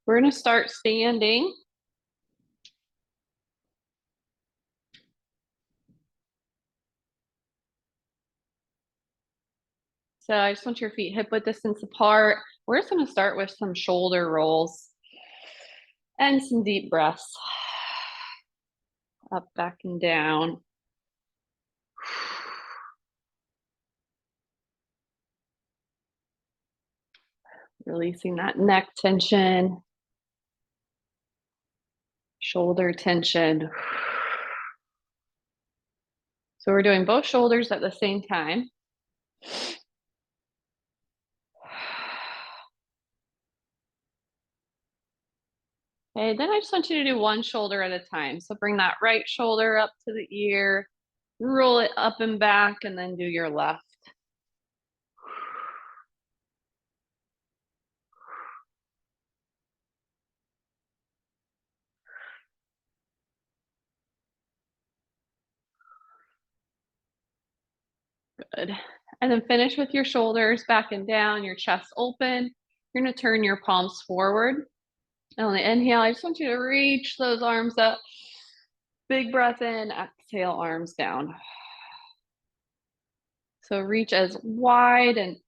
We're gonna start standing. So I just want your feet hip width distance apart. We're just gonna start with some shoulder rolls and some deep breaths. Up, back, and down. Releasing that neck tension, shoulder tension. So we're doing both shoulders at the same time. Okay, then I just want you to do one shoulder at a time. So bring that right shoulder up to the ear, roll it up and back, and then do your left. Good. And then finish with your shoulders back and down, your chest open. You're gonna turn your palms forward. And on the inhale, I just want you to reach those arms up. Big breath in, exhale, arms down. So reach as wide and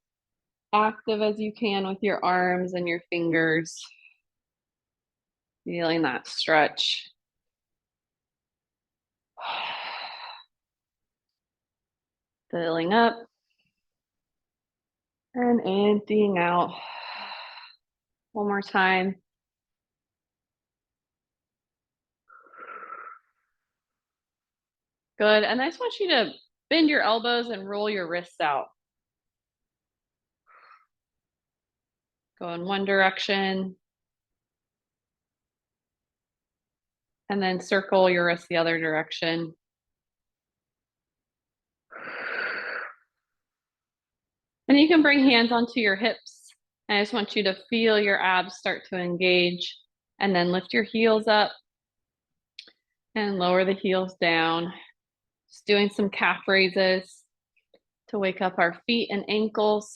active as you can with your arms and your fingers. Feeling that stretch. Filling up and emptying out. One more time. Good. And I just want you to bend your elbows and roll your wrists out. Go in one direction. And then circle your wrist the other direction. And you can bring hands onto your hips. And I just want you to feel your abs start to engage. And then lift your heels up and lower the heels down. Just doing some calf raises to wake up our feet and ankles.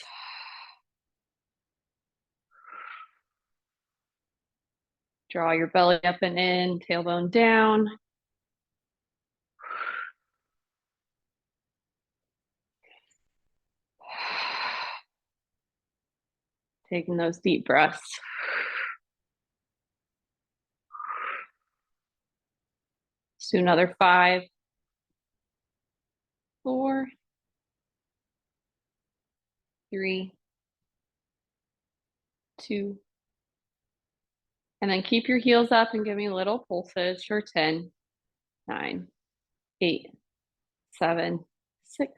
Draw your belly up and in, tailbone down. Taking those deep breaths. Let's do another 5, 4, 3, 2. And then keep your heels up and give me little pulses for 10, 9, 8, 7, 6,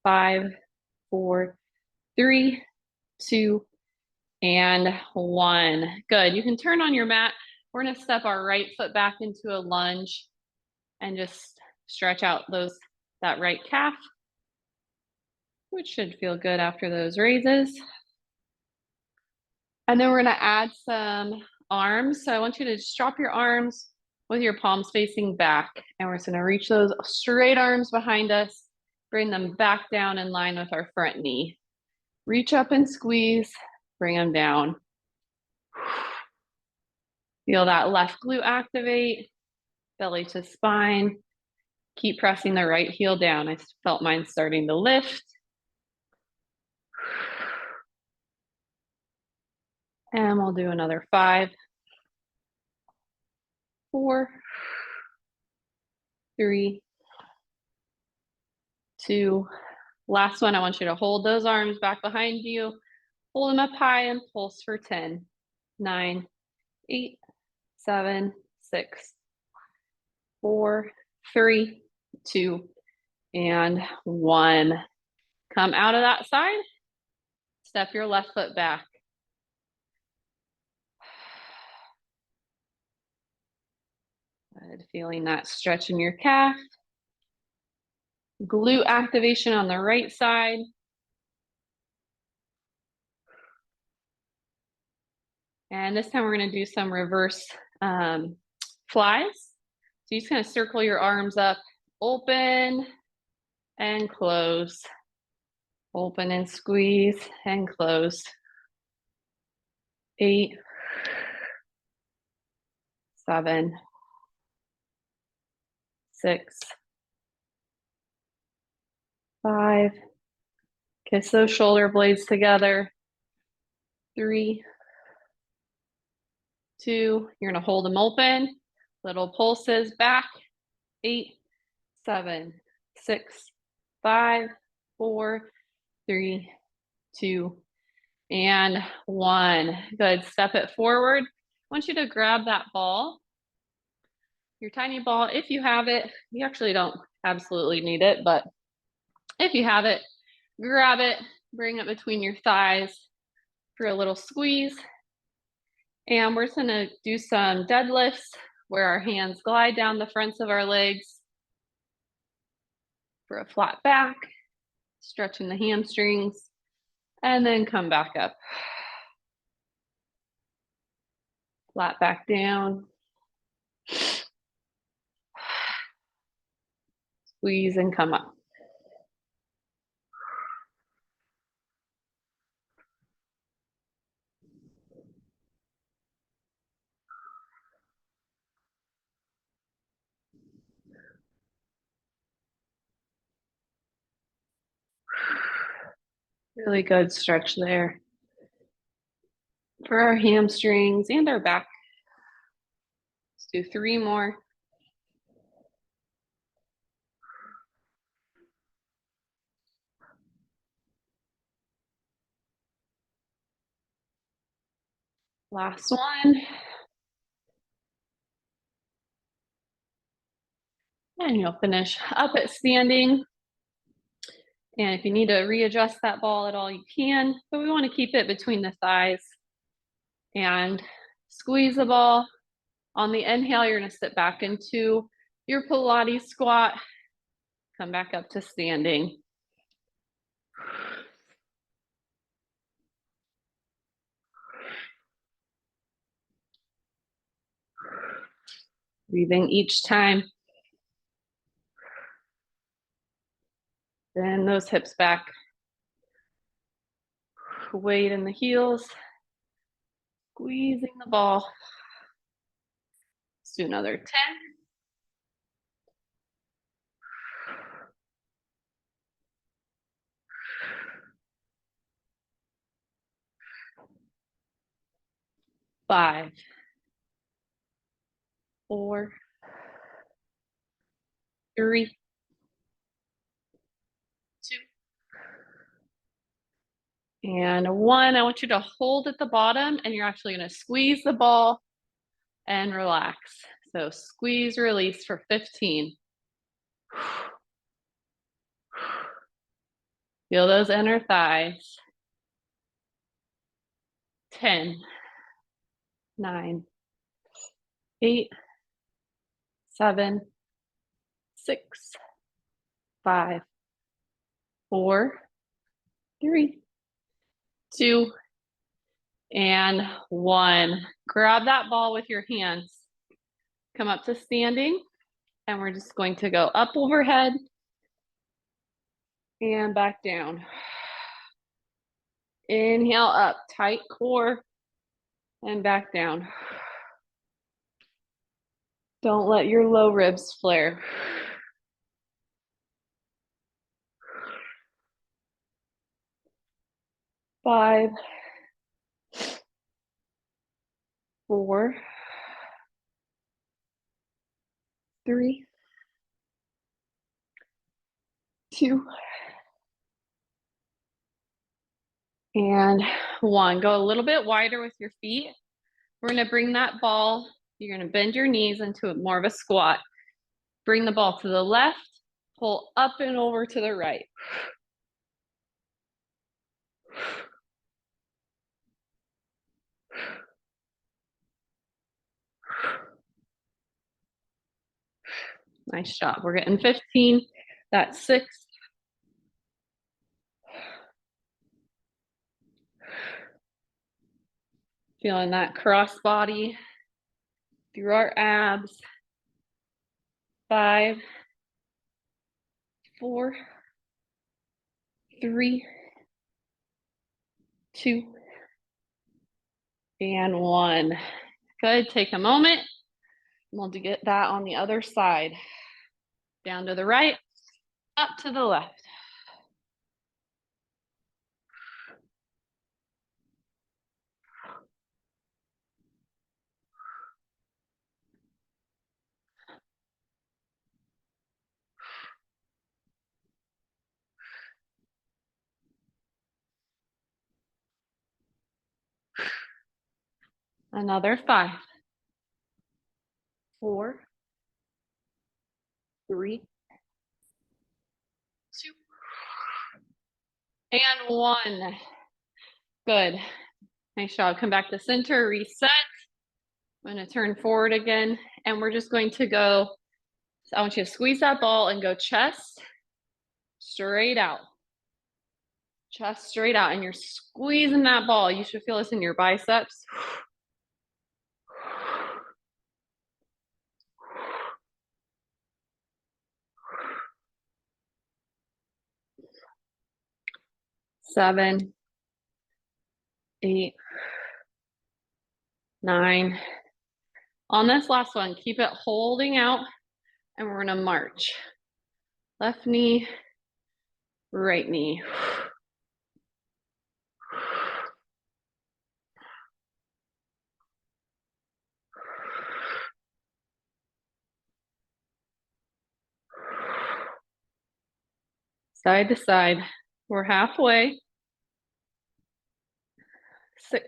5, 4, 3, 2, and 1. Good. You can turn on your mat. We're going to step our right foot back into a lunge and just stretch out that right calf, which should feel good after those raises. And then we're going to add some arms. So I want you to just drop your arms with your palms facing back. And we're just going to reach those straight arms behind us, bring them back down in line with our front knee. Reach up and squeeze, bring them down. Feel that left glute activate, belly to spine. Keep pressing the right heel down. I felt mine starting to lift. And we'll do another 5, 4, 3, 2. Last one, I want you to hold those arms back behind you. Hold them up high and pulse for 10, 9, 8, 7, 6, 4, 3, 2, and 1. Come out of that side. Step your left foot back. Good. Feeling that stretch in your calf. Glute activation on the right side. And this time we're going to do some reverse flies. So you're just going to circle your arms up, open and close. Open and squeeze and close. 8, 7, 6, 5. Kiss those shoulder blades together. 3, 2. You're going to hold them open. Little pulses back. 8, 7, 6, 5, 4, 3, 2, and 1. Good. Step it forward. I want you to grab that ball, your tiny ball, if you have it. You actually don't absolutely need it, but if you have it, grab it, bring it between your thighs for a little squeeze. And we're just gonna do some deadlifts where our hands glide down the fronts of our legs for a flat back, stretching the hamstrings, and then come back up. Flat back down. Squeeze and come up. Really good stretch there for our hamstrings and our back. Let's do 3 more. Last one. And you'll finish up at standing. And if you need to readjust that ball at all, you can, but we want to keep it between the thighs. And squeeze the ball. On the inhale, you're going to sit back into your Pilates squat. Come back up to standing. Breathing each time. Bend those hips back. Weight in the heels. Squeezing the ball. Let's do another 10. 5, 4, 3, 2, and 1. I want you to hold at the bottom, and you're actually going to squeeze the ball and relax. So squeeze, release for 15. Feel those inner thighs. 10, 9, 8, 7, 6, 5, 4, 3, 2, and 1. Grab that ball with your hands. Come up to standing, and we're just going to go up overhead and back down. Inhale up, tight core, and back down. Don't let your low ribs flare. 5, 4, 3, 2, and 1. Go a little bit wider with your feet. We're going to bring that ball, you're going to bend your knees into more of a squat. Bring the ball to the left, pull up and over to the right. Nice job. We're getting 15. That's 6. Feeling that cross body through our abs. 5, 4, 3, 2, and 1. Good. Take a moment. We'll get that on the other side. Down to the right, up to the left. Another 5, 4, 3, 2, and 1. Good. Nice job. Come back to center, reset. I'm going to turn forward again, and we're just going to go. I want you to squeeze that ball and go chest straight out. Chest straight out, and you're squeezing that ball. You should feel this in your biceps. 7, 8, 9. On this last one, keep it holding out, and we're gonna march. Left knee, right knee. Side to side. We're halfway. 6,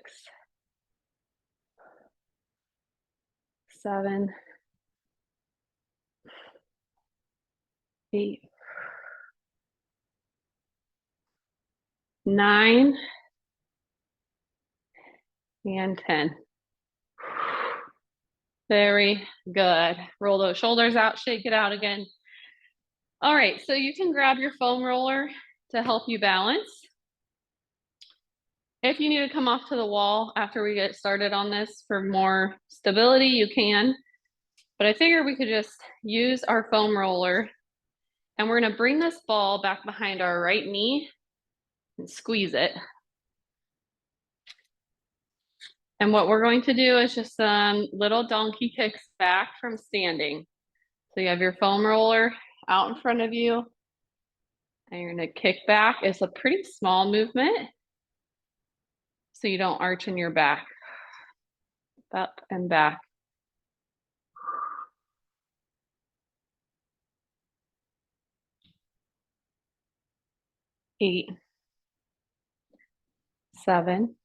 7, 8, 9, and 10. Very good. Roll those shoulders out, shake it out again. All right, so you can grab your foam roller to help you balance. If you need to come off to the wall after we get started on this for more stability, you can. But I figured we could just use our foam roller, and we're gonna bring this ball back behind our right knee and squeeze it. And what we're going to do is just some little donkey kicks back from standing. So you have your foam roller out in front of you, and you're gonna kick back. It's a pretty small movement, so you don't arch in your back. Up and back. 8, 7,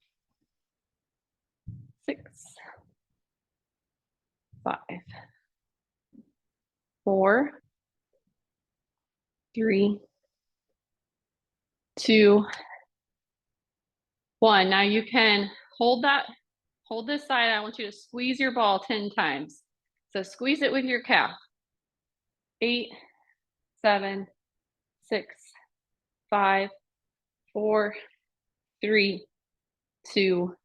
6, 5, 4, 3, 2, 1. Now you can hold this side. I want you to squeeze your ball 10 times. So squeeze it with your calf. 8, 7, 6, 5, 4, 3, 2,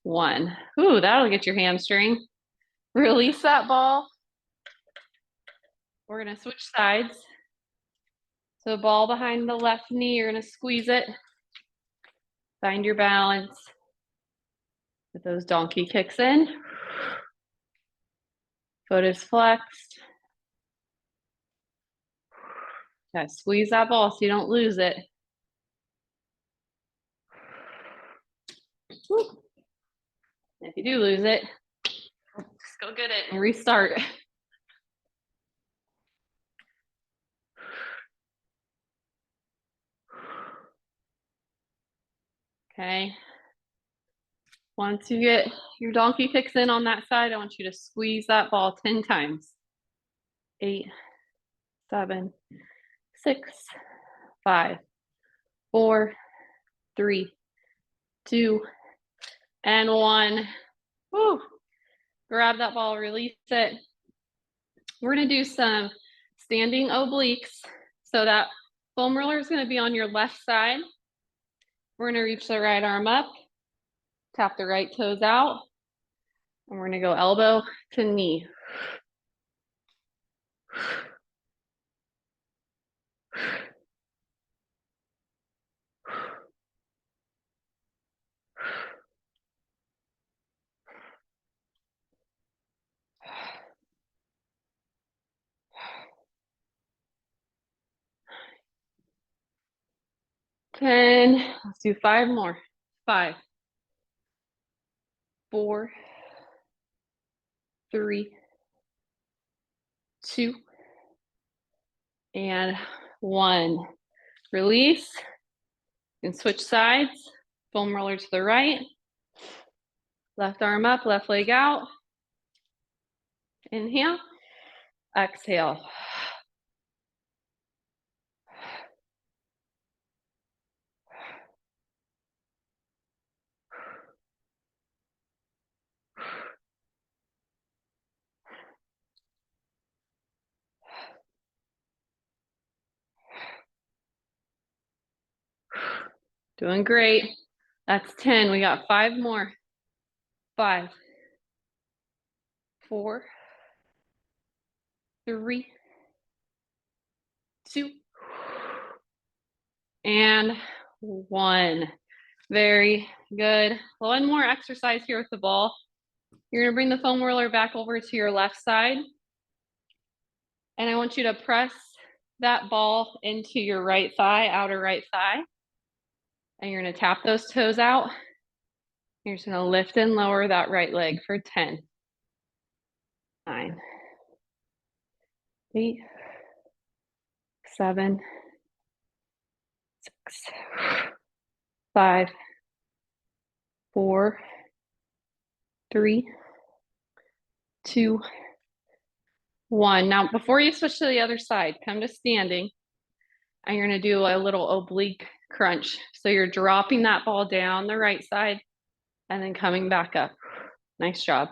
1. Ooh, that'll get your hamstring. Release that ball. We're gonna switch sides. So ball behind the left knee, you're gonna squeeze it. Find your balance. Get those donkey kicks in. Foot is flexed. Gotta squeeze that ball so you don't lose it. Woo. If you do lose it, just go get it and restart. Okay. Once you get your donkey kicks in on that side, I want you to squeeze that ball 10 times. 8, 7, 6, 5, 4, 3, 2, and 1. Woo. Grab that ball, release it. We're gonna do some standing obliques. So that foam roller is gonna be on your left side. We're gonna reach the right arm up, tap the right toes out, and we're gonna go elbow to knee. 10. Let's do 5 more. 5, 4, 3, 2, and 1. Release. You can switch sides. Foam roller to the right. Left arm up, left leg out. Inhale. Exhale. Doing great. That's 10. We got 5 more. 5, 4, 3, 2, and 1. Very good. One more exercise here with the ball. You're gonna bring the foam roller back over to your left side. And I want you to press that ball into your right thigh, outer right thigh. And you're gonna tap those toes out. You're just gonna lift and lower that right leg for 10, 9, 8, 7, 6, 5, 4, 3, 2, 1. Now, before you switch to the other side, come to standing, and you're gonna do a little oblique crunch. So you're dropping that ball down the right side and then coming back up. Nice job.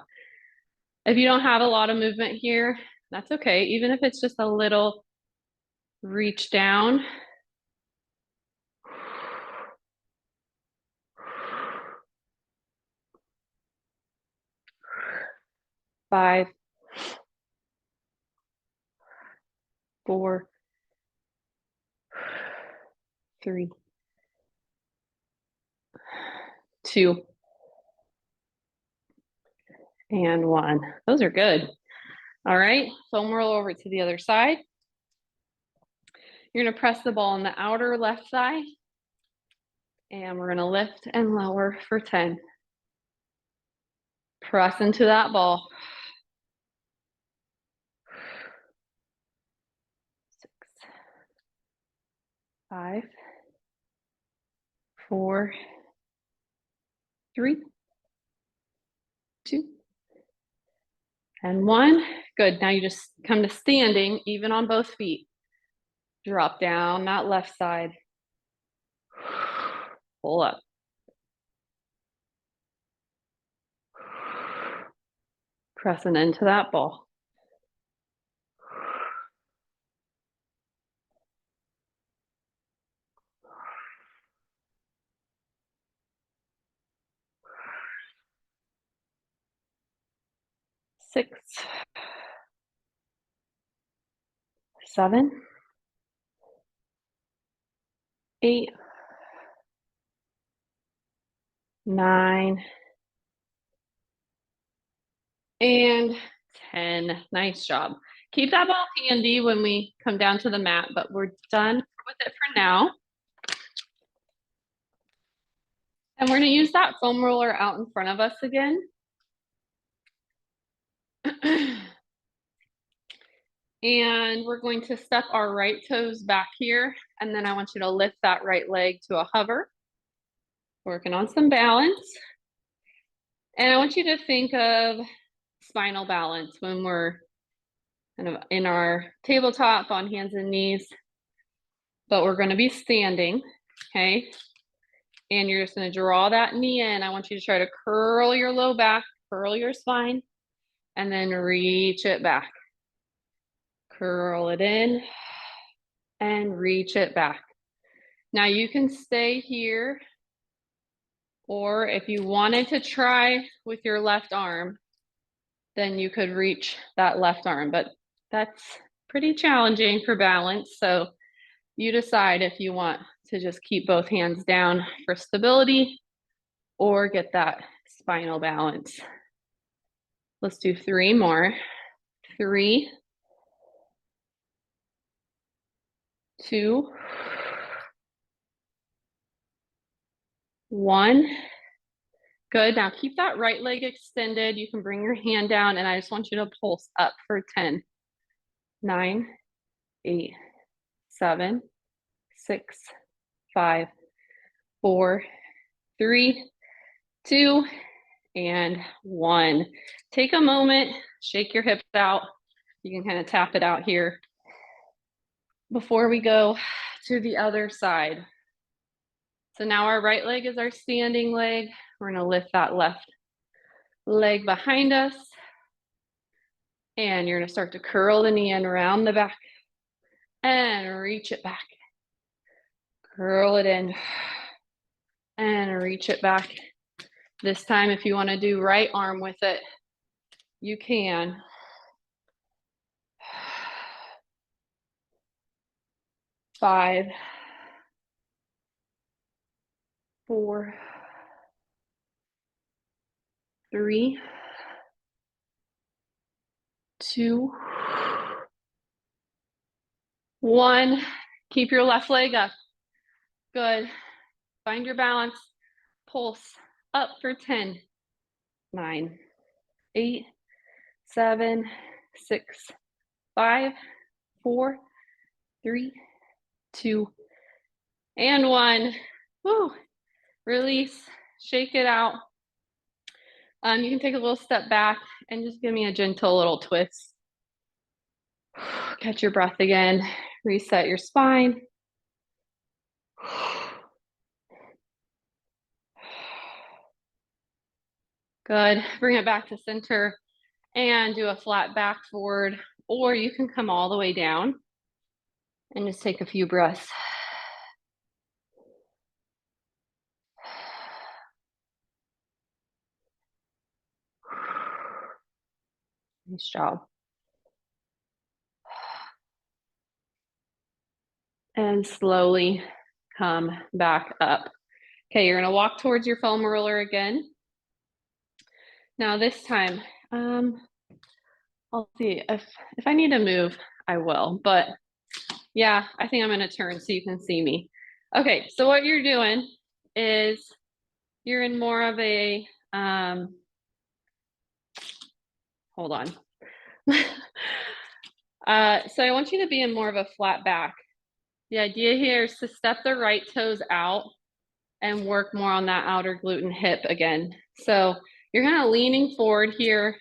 If you don't have a lot of movement here, that's okay. Even if it's just a little reach down. 5, 4, 3, 2, and 1. Those are good. All right, foam roll over to the other side. You're gonna press the ball on the outer left thigh, and we're gonna lift and lower for 10. Press into that ball. 6, 5, 4, 3, 2, and 1. Good. Now you just come to standing, even on both feet. Drop down that left side. Pull up. Pressing into that ball. 6, 7, 8, 9, and 10. Nice job. Keep that ball handy when we come down to the mat, but we're done with it for now. And we're gonna use that foam roller out in front of us again. And we're going to step our right toes back here, and then I want you to lift that right leg to a hover. Working on some balance. And I want you to think of spinal balance when we're kind of in our tabletop on hands and knees, but we're gonna be standing, okay? And you're just gonna draw that knee in. I want you to try to curl your low back, curl your spine, and then reach it back. Curl it in and reach it back. Now you can stay here, or if you wanted to try with your left arm, then you could reach that left arm, but that's pretty challenging for balance. So you decide if you want to just keep both hands down for stability or get that spinal balance. Let's do 3 more. 3, 2, 1. Good. Now keep that right leg extended. You can bring your hand down and I just want you to pulse up for 10, 9, 8, 7, 6, 5, 4, 3, 2, and 1. Take a moment, shake your hips out. You can kind of tap it out here before we go to the other side. So now our right leg is our standing leg. We're going to lift that left leg behind us. And you're going to start to curl the knee in around the back and reach it back. Curl it in and reach it back. This time, if you want to do right arm with it, you can. 5, 4, 3, 2, 1. Keep your left leg up. Good. Find your balance. Pulse up for 10, 9, 8, 7, 6, 5, 4, 3, 2, and 1. Woo. Release. Shake it out. You can take a little step back and just give me a gentle little twist. Catch your breath again. Reset your spine. Good. Bring it back to center and do a flat back forward, or you can come all the way down and just take a few breaths. Nice job. And slowly come back up. Okay, you're gonna walk towards your foam roller again. Now this time, I'll see if I need to move, I will, but yeah, I think I'm gonna turn so you can see me. Okay, so what you're doing is you're in more of a, hold on. So I want you to be in more of a flat back. The idea here is to step the right toes out and work more on that outer glute and hip again. So you're kind of leaning forward here,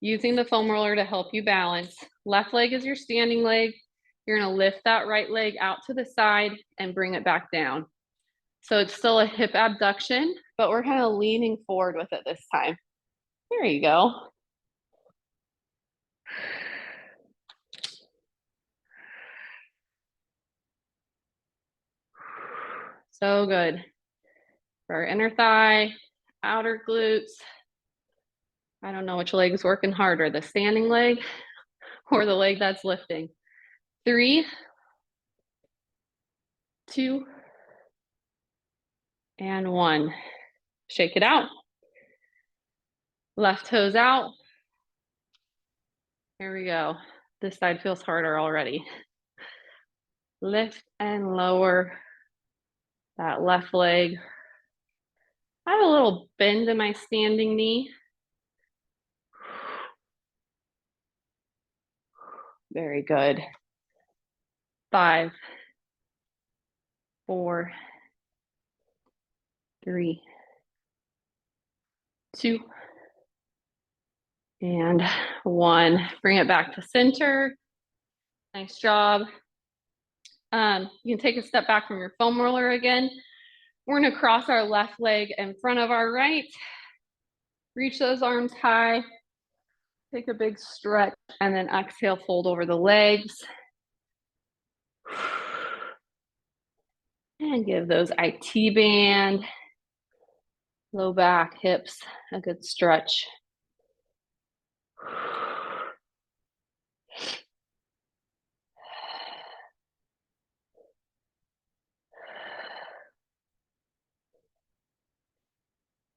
using the foam roller to help you balance. Left leg is your standing leg. You're gonna lift that right leg out to the side and bring it back down. So it's still a hip abduction, but we're kind of leaning forward with it this time. There you go. So good. For our inner thigh, outer glutes. I don't know which leg is working harder, the standing leg or the leg that's lifting. 3, 2, and 1. Shake it out. Left toes out. Here we go. This side feels harder already. Lift and lower that left leg. I have a little bend in my standing knee. Very good. 5, 4, 3, 2, and 1. Bring it back to center. Nice job. You can take a step back from your foam roller again. We're gonna cross our left leg in front of our right. Reach those arms high. Take a big stretch and then exhale, fold over the legs. And give those IT band, low back, hips, a good stretch.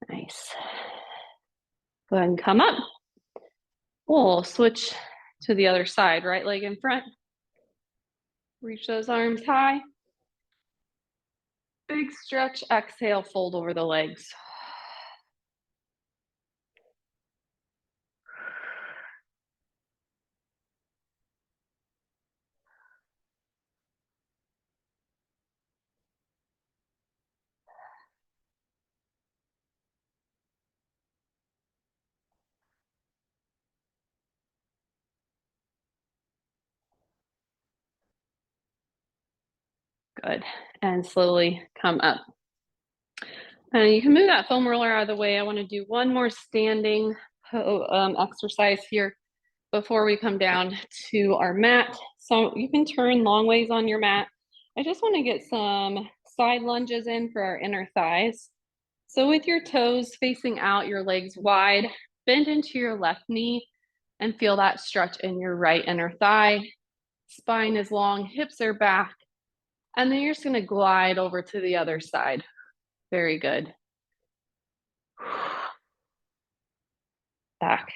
Nice. Go ahead and come up. We'll switch to the other side, right leg in front. Reach those arms high. Big stretch, exhale, fold over the legs. Good. And slowly come up. You can move that foam roller out of the way. I want to do one more standing exercise here before we come down to our mat. So you can turn long ways on your mat. I just want to get some side lunges in for our inner thighs. So with your toes facing out, your legs wide, bend into your left knee and feel that stretch in your right inner thigh. Spine is long, hips are back. And then you're just going to glide over to the other side. Very good. Back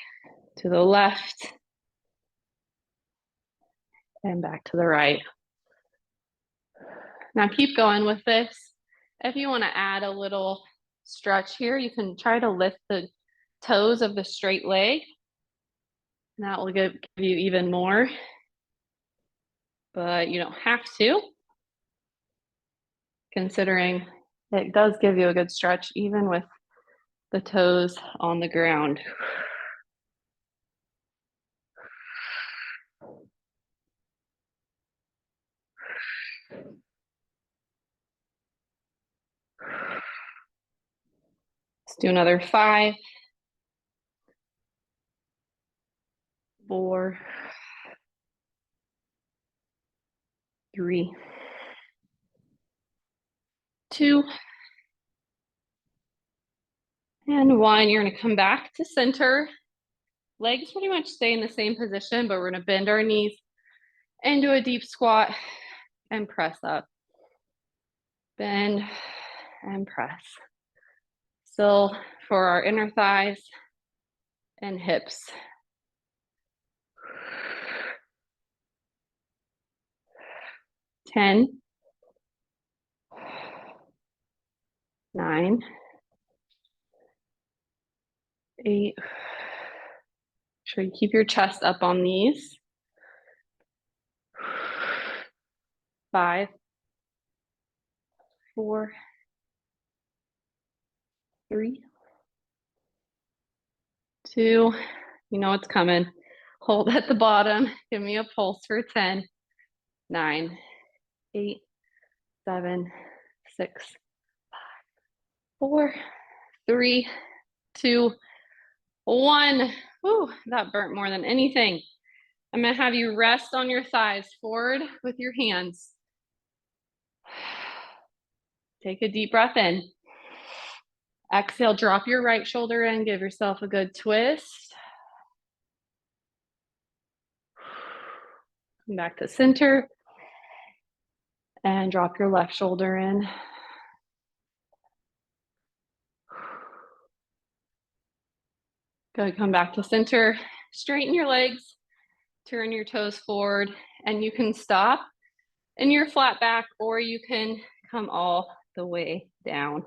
to the left and back to the right. Now keep going with this. If you want to add a little stretch here, you can try to lift the toes of the straight leg. And that will give you even more, but you don't have to, considering it does give you a good stretch even with the toes on the ground. Let's do another 5, 4, 3, 2, and 1. You're going to come back to center. Legs pretty much stay in the same position, but we're going to bend our knees into a deep squat and press up. Bend and press. Still for our inner thighs and hips. 10, 9, 8. Make sure you keep your chest up on these. 5, 4, 3, 2. You know it's coming. Hold at the bottom. Give me a pulse for 10, 9, 8, 7, 6, 5, 4, 3, 2, 1. Whew, that burnt more than anything. I'm going to have you rest on your thighs forward with your hands. Take a deep breath in. Exhale, drop your right shoulder in, give yourself a good twist. Come back to center. And drop your left shoulder in. Good, come back to center. Straighten your legs, turn your toes forward, and you can stop in your flat back or you can come all the way down.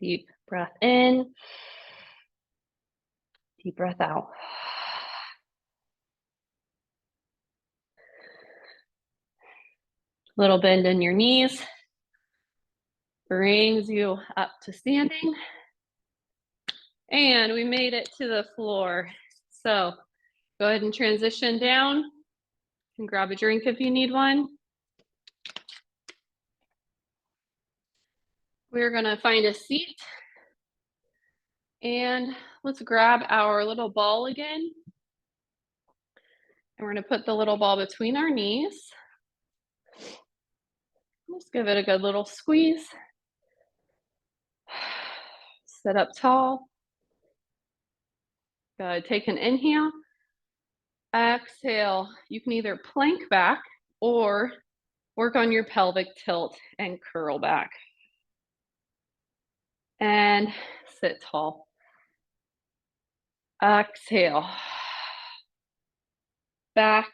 Deep breath in, deep breath out. Little bend in your knees, brings you up to standing. And we made it to the floor. So go ahead and transition down. You can grab a drink if you need one. We're gonna find a seat. And let's grab our little ball again. And we're gonna put the little ball between our knees. Let's give it a good little squeeze. Sit up tall. Good, take an inhale. Exhale, you can either plank back or work on your pelvic tilt and curl back. And sit tall. Exhale. Back.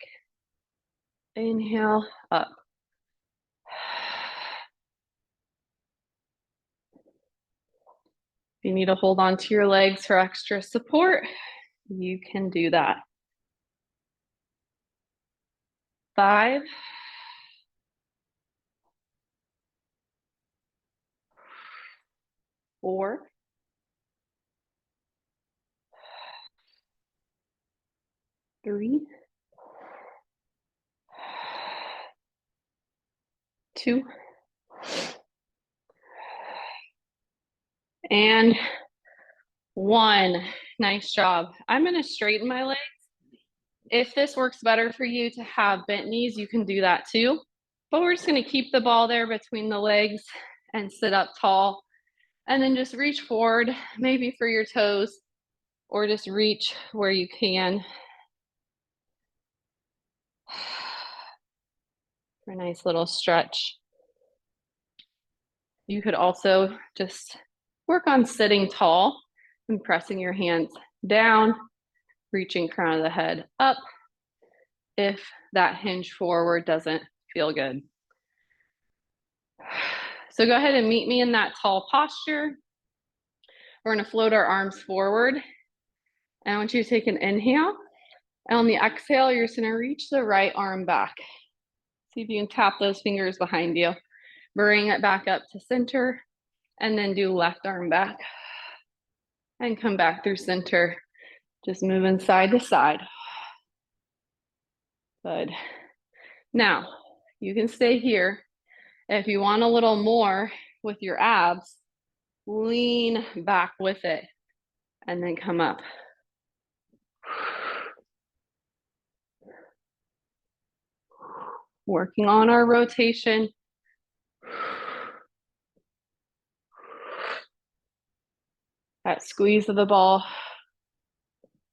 Inhale, up. If you need to hold on to your legs for extra support, you can do that. 5, 4, 3, 2, and 1. Nice job. I'm going to straighten my legs. If this works better for you to have bent knees, you can do that too. But we're just going to keep the ball there between the legs and sit up tall. And then just reach forward, maybe for your toes, or just reach where you can. For a nice little stretch. You could also just work on sitting tall and pressing your hands down, reaching crown of the head up if that hinge forward doesn't feel good. So go ahead and meet me in that tall posture. We're going to float our arms forward. And I want you to take an inhale. And on the exhale, you're just going to reach the right arm back. See if you can tap those fingers behind you. Bring it back up to center. And then do left arm back. And come back through center. Just moving side to side. Good. Now, you can stay here. If you want a little more with your abs, lean back with it and then come up. Working on our rotation. That squeeze of the ball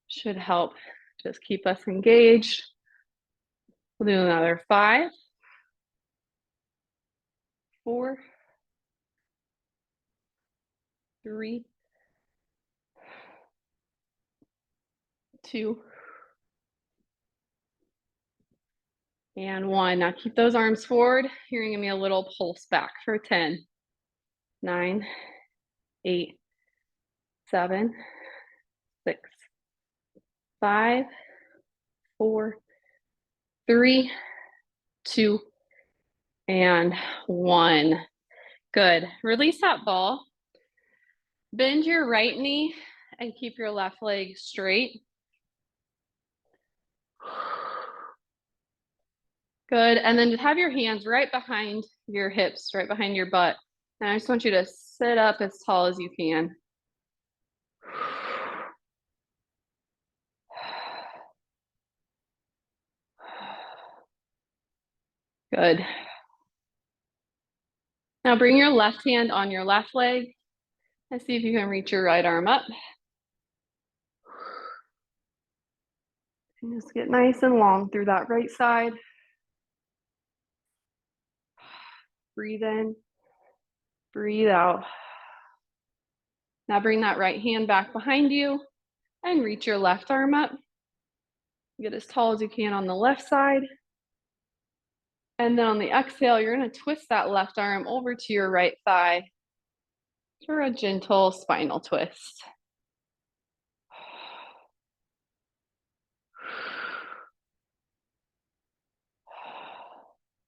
should help just keep us engaged. We'll do another 5, 4, 3, 2, and 1. Now keep those arms forward. You're gonna give me a little pulse back for 10, 9, 8, 7, 6, 5, 4, 3, 2, and 1. Good. Release that ball. Bend your right knee and keep your left leg straight. Good. And then just have your hands right behind your hips, right behind your butt. And I just want you to sit up as tall as you can. Good. Now bring your left hand on your left leg and see if you can reach your right arm up. And just get nice and long through that right side. Breathe in, breathe out. Now bring that right hand back behind you and reach your left arm up. Get as tall as you can on the left side. And then on the exhale, you're going to twist that left arm over to your right thigh for a gentle spinal twist.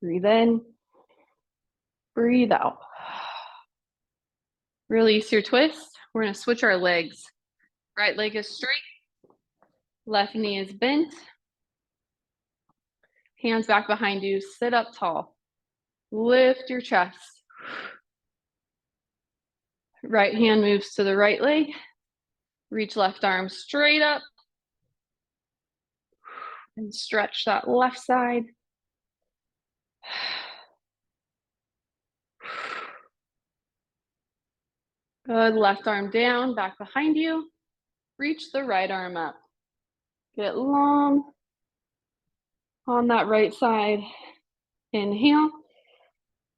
Breathe in, breathe out. Release your twist. We're going to switch our legs. Right leg is straight, left knee is bent. Hands back behind you, sit up tall. Lift your chest. Right hand moves to the right leg. Reach left arm straight up. And stretch that left side. Good, left arm down, back behind you. Reach the right arm up. Get long on that right side. Inhale.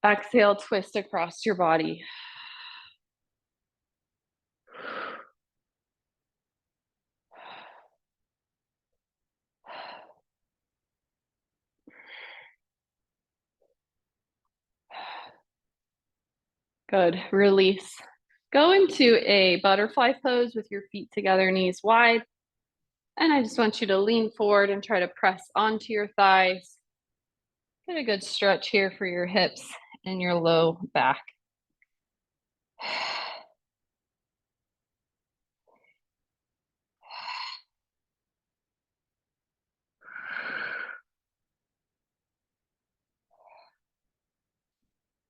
Exhale, twist across your body. Good, release. Go into a butterfly pose with your feet together, knees wide. And I just want you to lean forward and try to press onto your thighs. Get a good stretch here for your hips and your low back.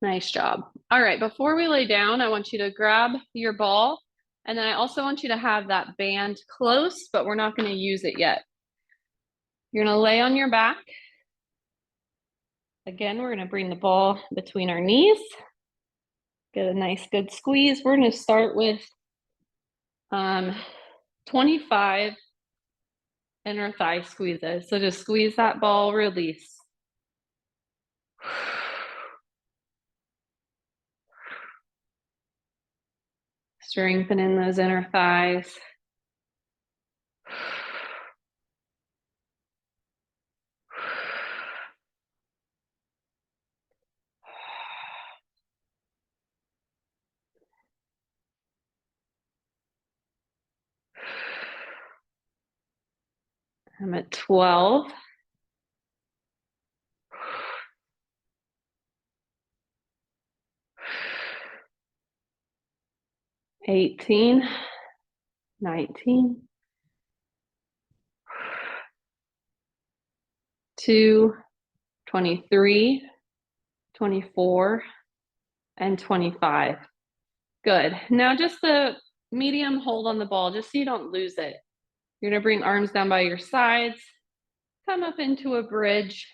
Nice job. All right, before we lay down, I want you to grab your ball, and then I also want you to have that band close, but we're not going to use it yet. You're going to lay on your back. Again, we're going to bring the ball between our knees. Get a nice good squeeze. We're going to start with 25 inner thigh squeezes. So just squeeze that ball, release. Strengthening those inner thighs. I'm at 12. 18, 19, 2, 23, 24, and 25. Good. Now just the medium hold on the ball, just so you don't lose it. You're gonna bring arms down by your sides, come up into a bridge,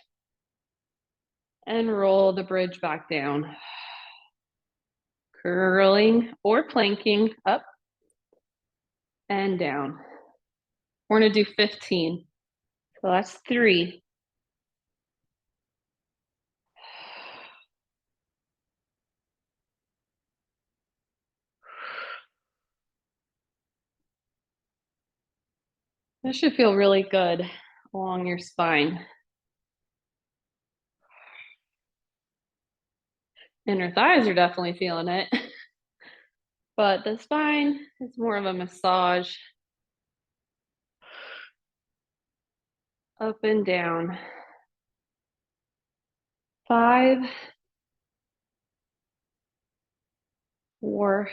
and roll the bridge back down. Curling or planking up and down. We're gonna do 15. So that's 3. This should feel really good along your spine. Inner thighs are definitely feeling it. But the spine is more of a massage. Up and down. 5, 4,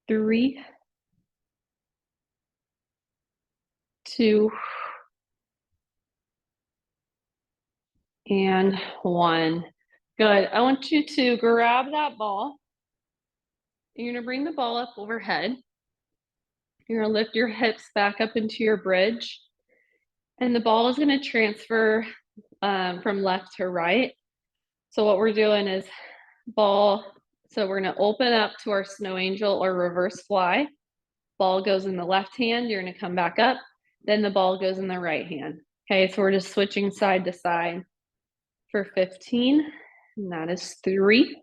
3, 2, and 1. Good. I want you to grab that ball. You're going to bring the ball up overhead. You're going to lift your hips back up into your bridge. And the ball is going to transfer from left to right. So what we're doing is ball. So we're going to open up to our snow angel or reverse fly. Ball goes in the left hand. You're going to come back up. Then the ball goes in the right hand. Okay, so we're just switching side to side for 15. And that is 3.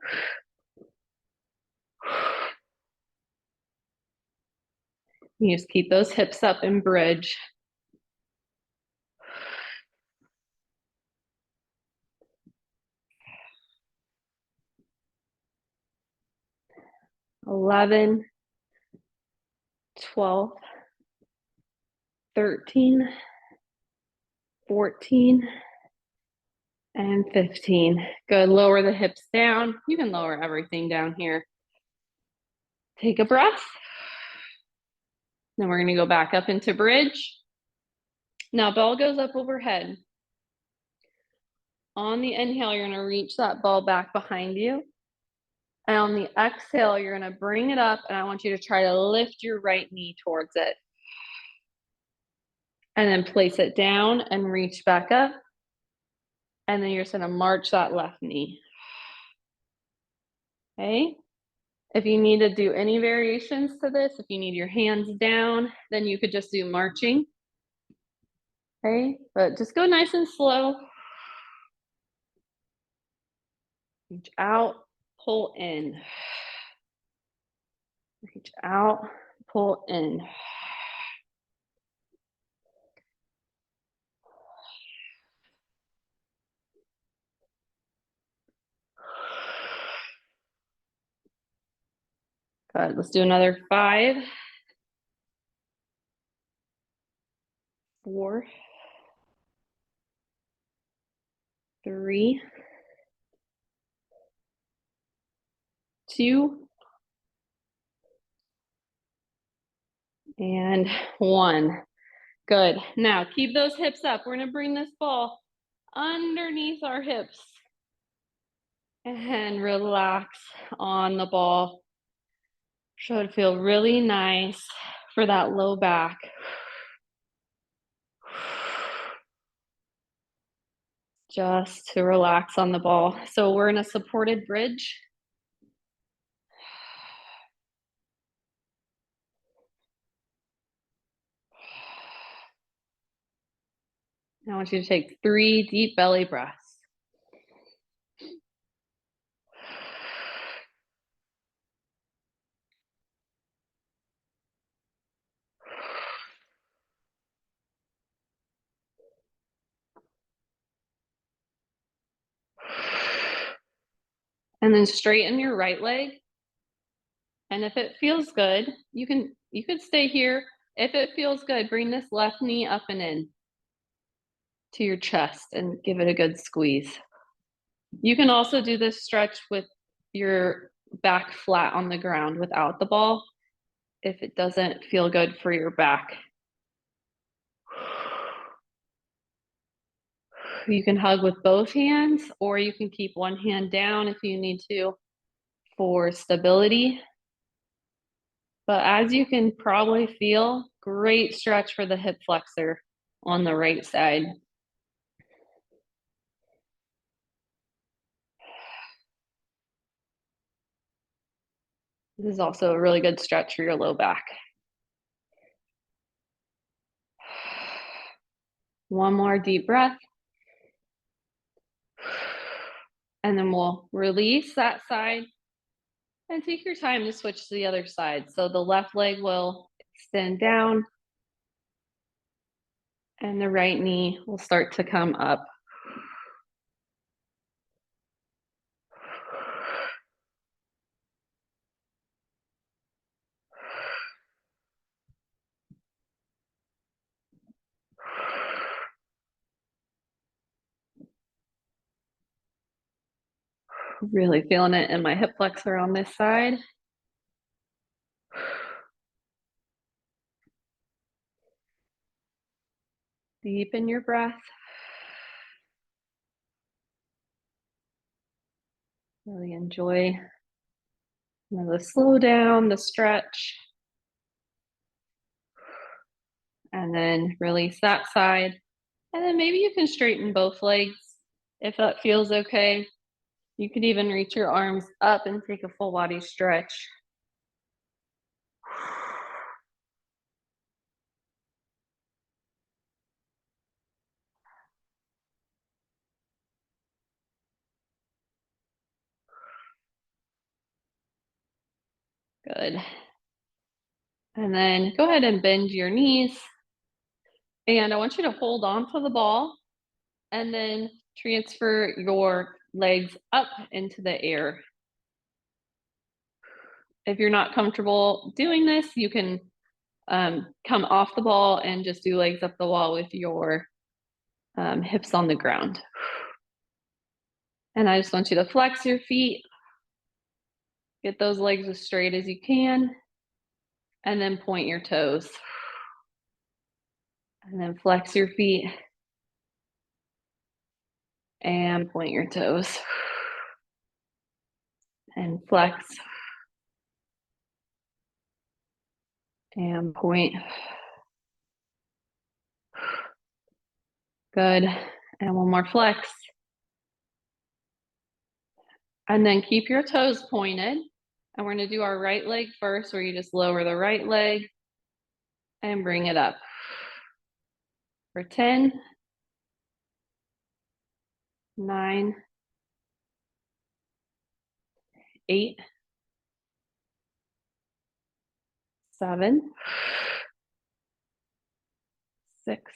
You just keep those hips up and bridge. 11, 12, 13, 14, and 15. Good. Lower the hips down. You can lower everything down here. Take a breath. Then we're going to go back up into bridge. Now ball goes up overhead. On the inhale, you're going to reach that ball back behind you. And on the exhale, you're going to bring it up, and I want you to try to lift your right knee towards it. And then place it down and reach back up. And then you're just going to march that left knee. Okay. If you need to do any variations to this, if you need your hands down, then you could just do marching. Okay, but just go nice and slow. Reach out, pull in. Reach out, pull in. Good. Let's do another 5, 4, 3, 2, and 1. Good. Now keep those hips up. We're gonna bring this ball underneath our hips and relax on the ball. Should feel really nice for that low back. Just to relax on the ball. So we're in a supported bridge. I want you to take 3 deep belly breaths. And then straighten your right leg. And if it feels good, you could stay here. If it feels good, bring this left knee up and in to your chest and give it a good squeeze. You can also do this stretch with your back flat on the ground without the ball if it doesn't feel good for your back. You can hug with both hands, or you can keep one hand down if you need to for stability. But as you can probably feel, great stretch for the hip flexor on the right side. This is also a really good stretch for your low back. One more deep breath. And then we'll release that side and take your time to switch to the other side. So the left leg will extend down and the right knee will start to come up. Really feeling it in my hip flexor on this side. Deepen your breath. Really enjoy the slow down, the stretch. And then release that side. And then maybe you can straighten both legs if that feels okay. You could even reach your arms up and take a full body stretch. Good. And then go ahead and bend your knees. And I want you to hold on to the ball and then transfer your legs up into the air. If you're not comfortable doing this, you can come off the ball and just do legs up the wall with your hips on the ground. And I just want you to flex your feet, get those legs as straight as you can, and then point your toes. And then flex your feet and point your toes. And flex and point. Good. And one more flex. And then keep your toes pointed. And we're gonna do our right leg first, where you just lower the right leg and bring it up. For 10, 9, 8, 7, 6,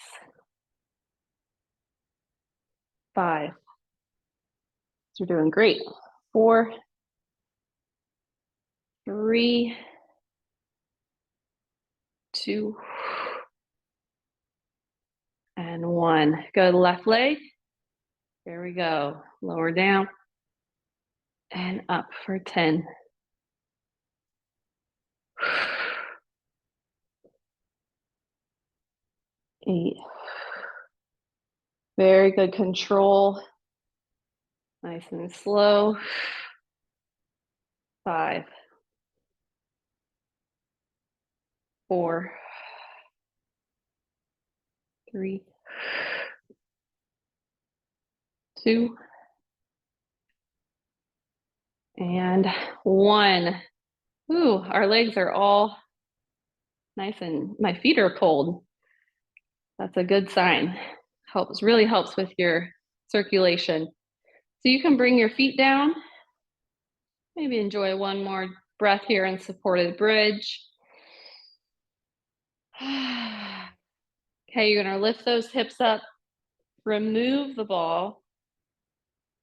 5. So you're doing great. 4, 3, 2, and 1. Good, left leg. There we go. Lower down and up for 10. 8. Very good control. Nice and slow. 5, 4, 3, 2, and 1. Ooh, our legs are all nice and my feet are cold. That's a good sign. Really helps with your circulation. So you can bring your feet down. Maybe enjoy one more breath here in supported bridge. Okay, you're gonna lift those hips up, remove the ball,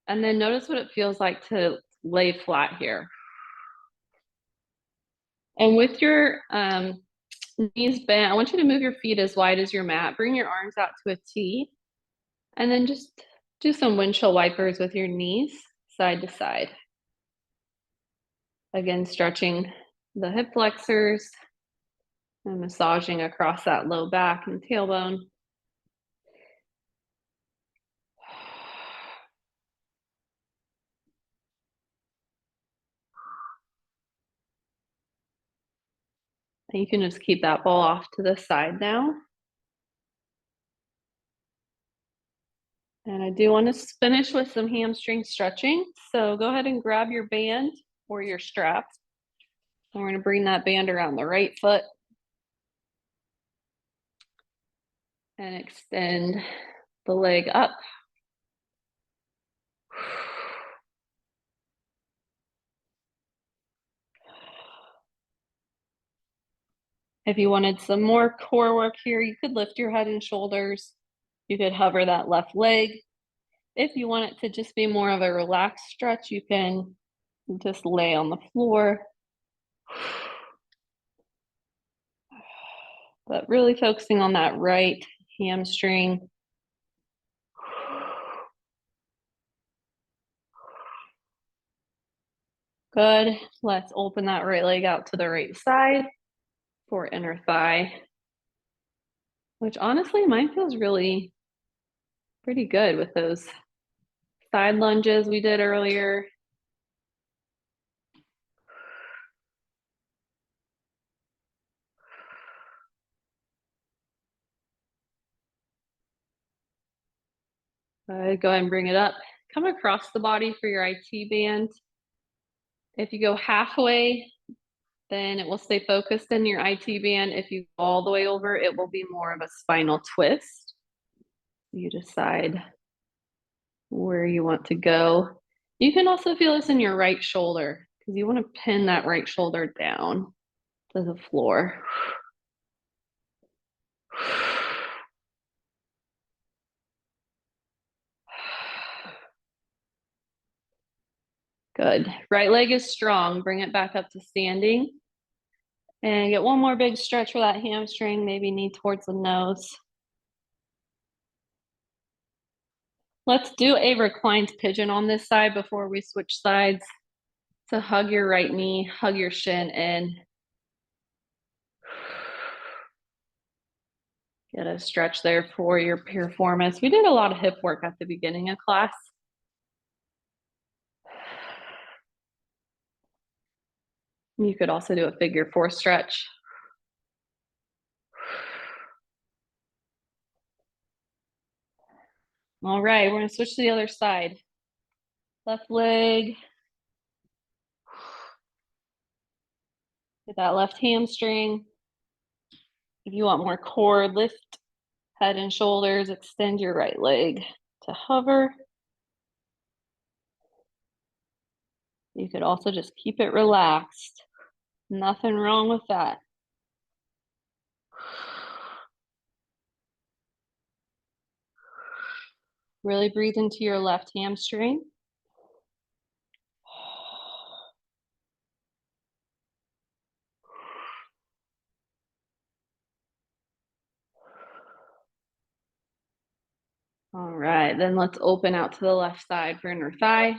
and then notice what it feels like to lay flat here. And with your knees bent, I want you to move your feet as wide as your mat. Bring your arms out to a T, and then just do some windshield wipers with your knees, side to side. Again, stretching the hip flexors and massaging across that low back and tailbone. And you can just keep that ball off to the side now. And I do want to finish with some hamstring stretching. So go ahead and grab your band or your strap. And we're going to bring that band around the right foot. And extend the leg up. If you wanted some more core work here, you could lift your head and shoulders. You could hover that left leg. If you want it to just be more of a relaxed stretch, you can just lay on the floor. But really focusing on that right hamstring. Good. Let's open that right leg out to the right side for inner thigh, which honestly, mine feels really pretty good with those side lunges we did earlier. Good. Go ahead and bring it up. Come across the body for your IT band. If you go halfway, then it will stay focused in your IT band. If you go all the way over, it will be more of a spinal twist. You decide where you want to go. You can also feel this in your right shoulder because you want to pin that right shoulder down to the floor. Good. Right leg is strong. Bring it back up to standing. And get one more big stretch for that hamstring, maybe knee towards the nose. Let's do a reclined pigeon on this side before we switch sides. So hug your right knee, hug your shin in. Get a stretch there for your piriformis. We did a lot of hip work at the beginning of class. You could also do a figure 4 stretch. All right, we're gonna switch to the other side. Left leg. Get that left hamstring. If you want more core, lift head and shoulders, extend your right leg to hover. You could also just keep it relaxed. Nothing wrong with that. Really breathe into your left hamstring. All right, then let's open out to the left side for inner thigh.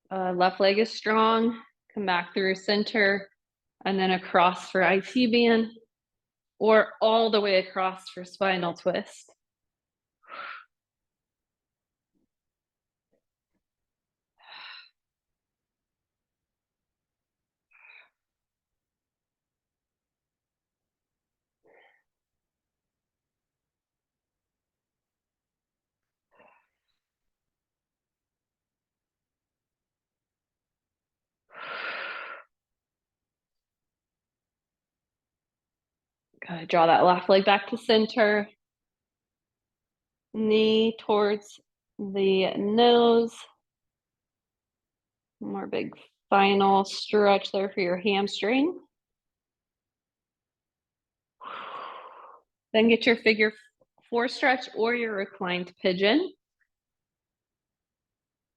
Left leg is strong. Come back through center and then across for IT band or all the way across for spinal twist. Good. Draw that left leg back to center. Knee towards the nose. More big final stretch there for your hamstring. Then get your figure 4 stretch or your reclined pigeon.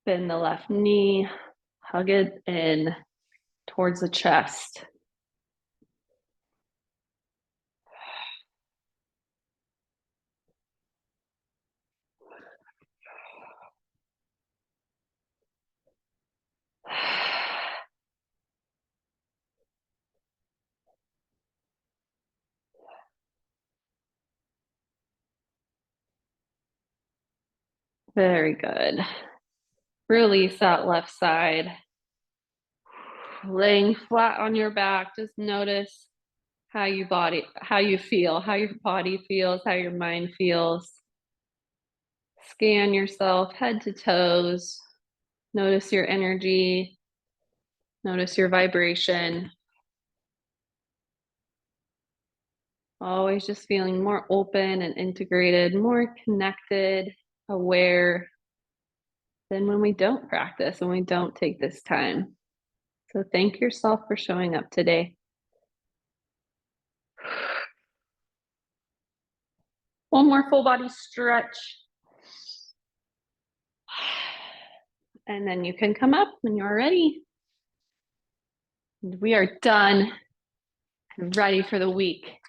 Bend the left knee, hug it in towards the chest. Very good. Release that left side. Laying flat on your back, just notice how you feel, how your body feels, how your mind feels. Scan yourself head to toes. Notice your energy. Notice your vibration. Always just feeling more open and integrated, more connected, aware than when we don't practice, when we don't take this time. So thank yourself for showing up today. One more full body stretch. And then you can come up when you're ready. And we are done and ready for the week.